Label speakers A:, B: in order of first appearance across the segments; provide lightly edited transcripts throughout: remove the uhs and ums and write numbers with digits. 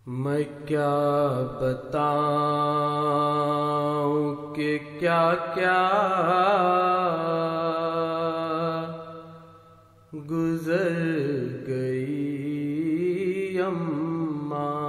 A: میں کیا بتاؤں کہ کیا کیا گزر گئی اماں۔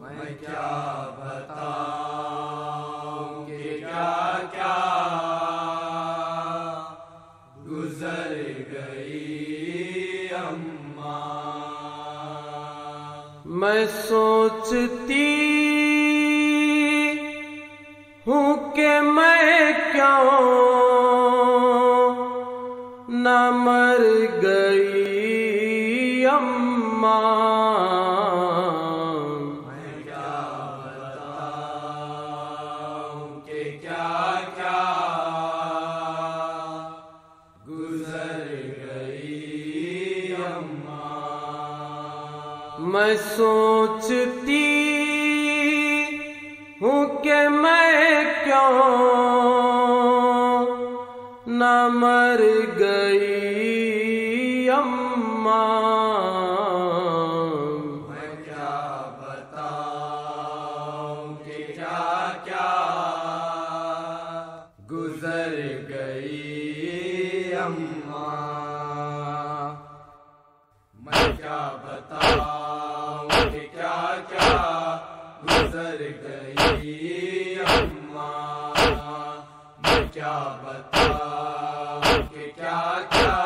B: میں کیا بتاؤں کہ کیا کیا گزر گئی اماں۔
A: میں سوچتی ہوں کہ میں کیوں نہ مر گئی اماں۔
B: میں کیا بتاؤں کہ کیا کیا گزر گئی اماں۔
A: میں سوچتی ہوں کہ میں کیوں نہ مر گئی اماں۔
B: میں کیا بتاؤں کہ کیا کیا گزر گئی اماں۔ میں کیا بتاؤں کہ کیا کیا گزر گئی اماں۔ میں کیا بتاؤں کہ کیا کیا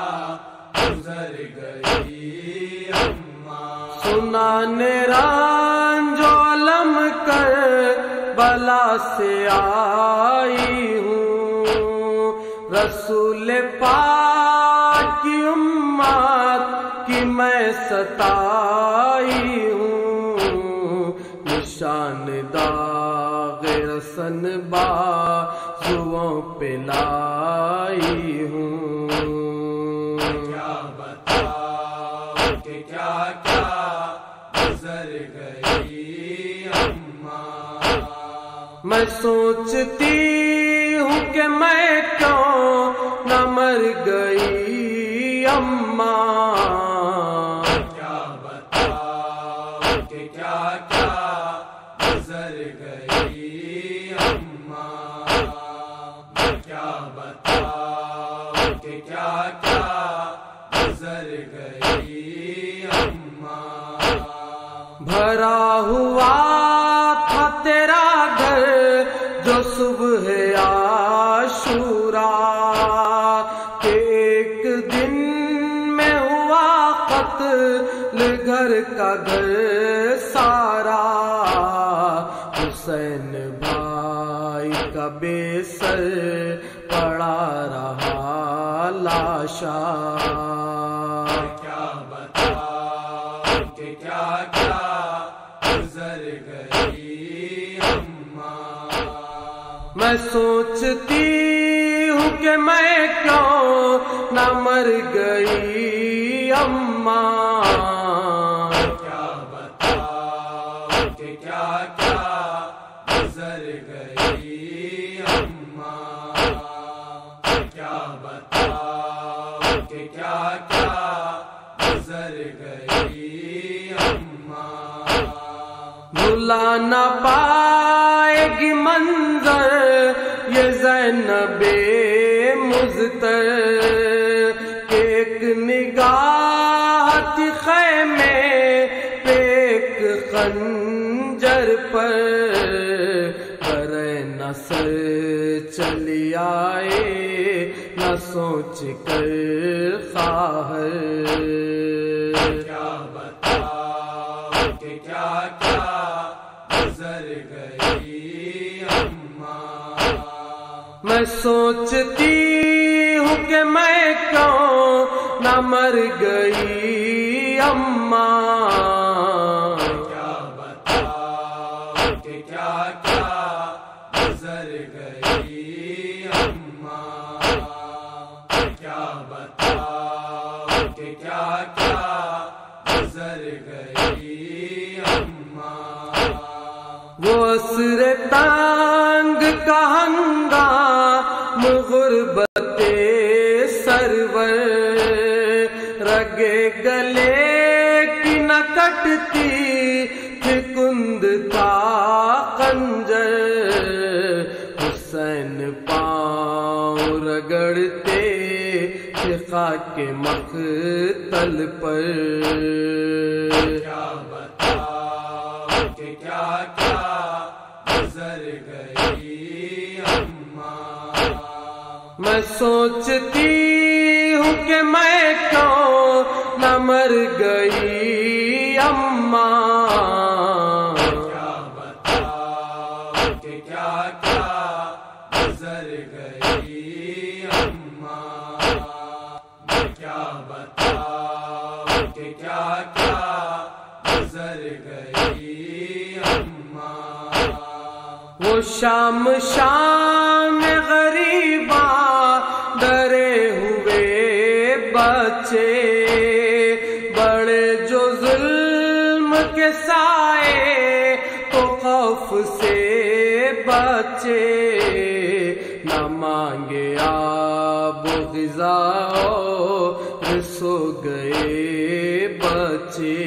B: گزر گئی اماں۔
A: سنا نے رنج و علم کر بلا سے آئی ہوں، رسول پاک کی امت کی میں ستائی ہوں، نشان داغ رسن بازوؤں پہ لائی ہوں۔
B: کیا بتاؤں کہ کیا کیا گزر گئی اماں۔
A: میں سوچتی ہوں کہ میں کیوں نہ مر گئی اماں۔
B: کیا بتاؤں کہ کیا کیا گزر گئی اماں۔ کیا بتاؤں کہ کیا کیا گزر گئی اماں۔
A: بھرا ہوا تھا تیرا گھر جو صبح عاشوراء کہ ایک دن میں ہوا قتل گھر کا گھر سارا، حسین بھائی کا بے سر پڑا رہا لاشا۔
B: کیا بتاؤں کہ کیا کیا گزر گئی اماں۔
A: میں سوچتی ہوں کہ میں کیوں نہ مر گئی اماں۔
B: کیا بتاؤں کہ کیا کیا گزر گئی اماں۔ کیا بتاؤں کہ کیا کیا گزر گئی اماں۔
A: بھلا نہ پائے گی منظر یہ زینب مضطر کہ ایک نگاہ تھی خیمے پہ ایک خنجر پر، کرے نہ سر چلی آئے نہ سوچ کر خواہر۔
B: کیا بتاؤں کہ کیا کیا گزر گئی اماں۔
A: میں سوچتی ہوں کہ میں کیوں نہ مر گئی اماں۔
B: کیا بتاؤں کہ کیا کیا گزر گئی اماں۔ کیا بتاؤں کہ کیا کیا گزر گئی اماں۔
A: وہ عصر تنگ کا ہنگام غربت سرور رگے گلے کی نہ کٹتی تھی کند تھا خنجر، حسین پاؤں رگڑتے تھے خاک مقتل پر۔
B: کیا بتاؤ کہ کیا کیا گزر گئی اماں،
A: میں سوچتی ہوں کہ میں کیوں نہ مر گئی اماں،
B: کیا بتاؤ کہ کیا کیا گزر گئی اماں، کیا بتاؤ کہ کیا کیا گزر گئی اماں۔
A: وہ شام شام غریباں ڈرے ہوئے بچے، بڑے جو ظلم کے سائے تو خوف سے بچے، نہ مانگے آب و غذا اور سو گئے بچے۔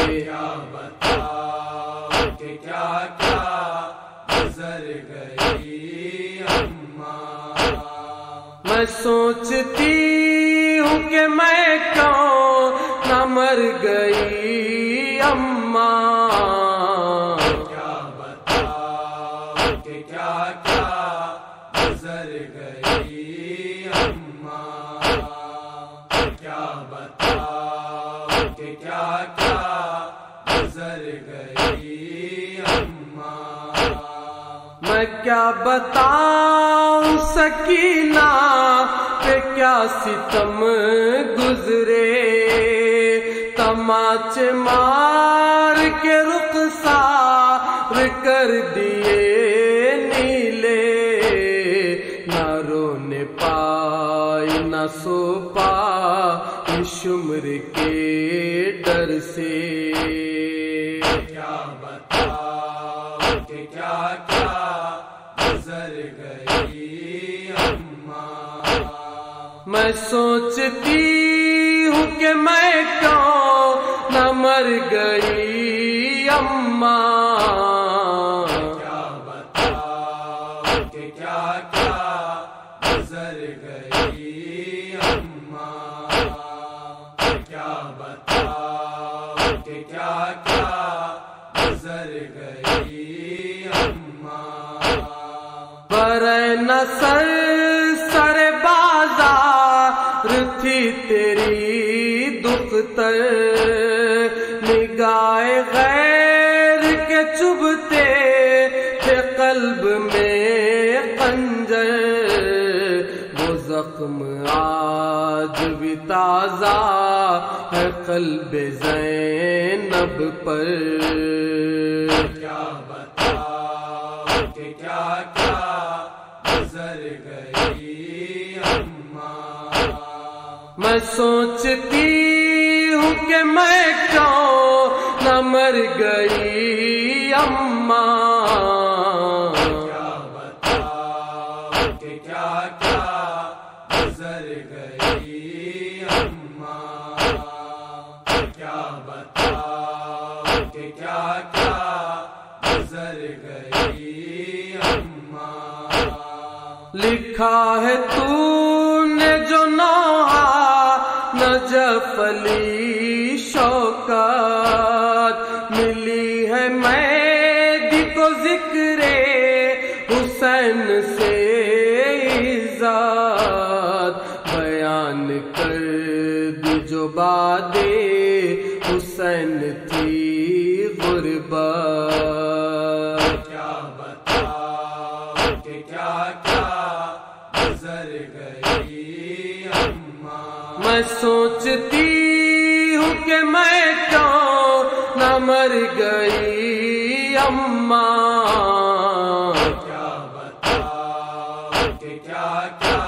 B: کیا بتاؤ کہ کیا کیا گزر گئی اماں،
A: میں سوچتی ہوں کہ میں کیوں نہ مر گئی اماں،
B: کیا بتاؤ کہ کیا کیا گزر گئی اماں، کیا بتاؤ کہ کیا کیا گزر گئی اماں۔
A: میں کیا بتاؤں سکینہ پہ کیا ستم گزرے، تماچے مار کے رخسار کر دیے نیلے، نہ رونے پائی نہ سو پائی شمر کے ڈر سے۔
B: کیا بتاؤ کہ کیا کیا گزر گئی اماں،
A: میں سوچتی ہوں کہ میں کیوں نہ مر گئی اماں،
B: کیا بتاؤ کہ کیا کیا گزر گئی اماں، کیا بتاؤ کہ کیا کیا گزر گئی اماں۔
A: برے نصر سر بازار تھی تیری دختر، نگاہ غیر کے چبھتے تھے قلب میں خنجر، وہ زخم آج بھی تازہ ہے قلب زینب پر۔
B: کیا بتاؤ کہ کیا کیا گزر گئی اماں،
A: میں سوچتی ہوں کہ میں کیوں نہ مر گئی اماں،
B: کیا بتاؤ کہ کیا کیا گزر گئی اماں، کیا بتاؤ کہ کیا کیا گزر گئی اماں۔
A: لکھا ہے تو نے جو نوحہ نجف علی شوکت، ملی ہے مہدی کو ذکر حسین سے عزت، بیان کر دی جو باد حسین تھی غربت۔
B: کیا بتاؤ کہ کیا کیا گزر گئی اماں،
A: میں سوچتی ہوں کہ میں کیوں نہ مر گئی اماں،
B: کیا بتاؤ کہ کیا کیا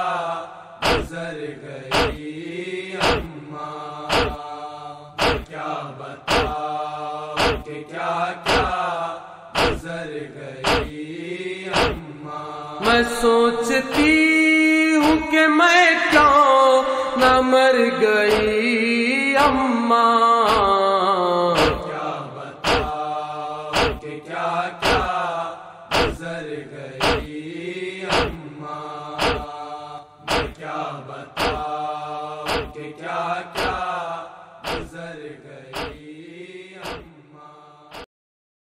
B: گزر گئی اماں، کیا بتاؤ کہ کیا کیا گزر گئی اماں۔
A: میں سوچتی ہوں کہ میں کیوں نہ مر گئی اماں۔ اماں،
B: کیا بتاؤ کہ کیا کیا گزر گئی اماں، میں کیا بتاؤ کہ کیا کیا گزر گئی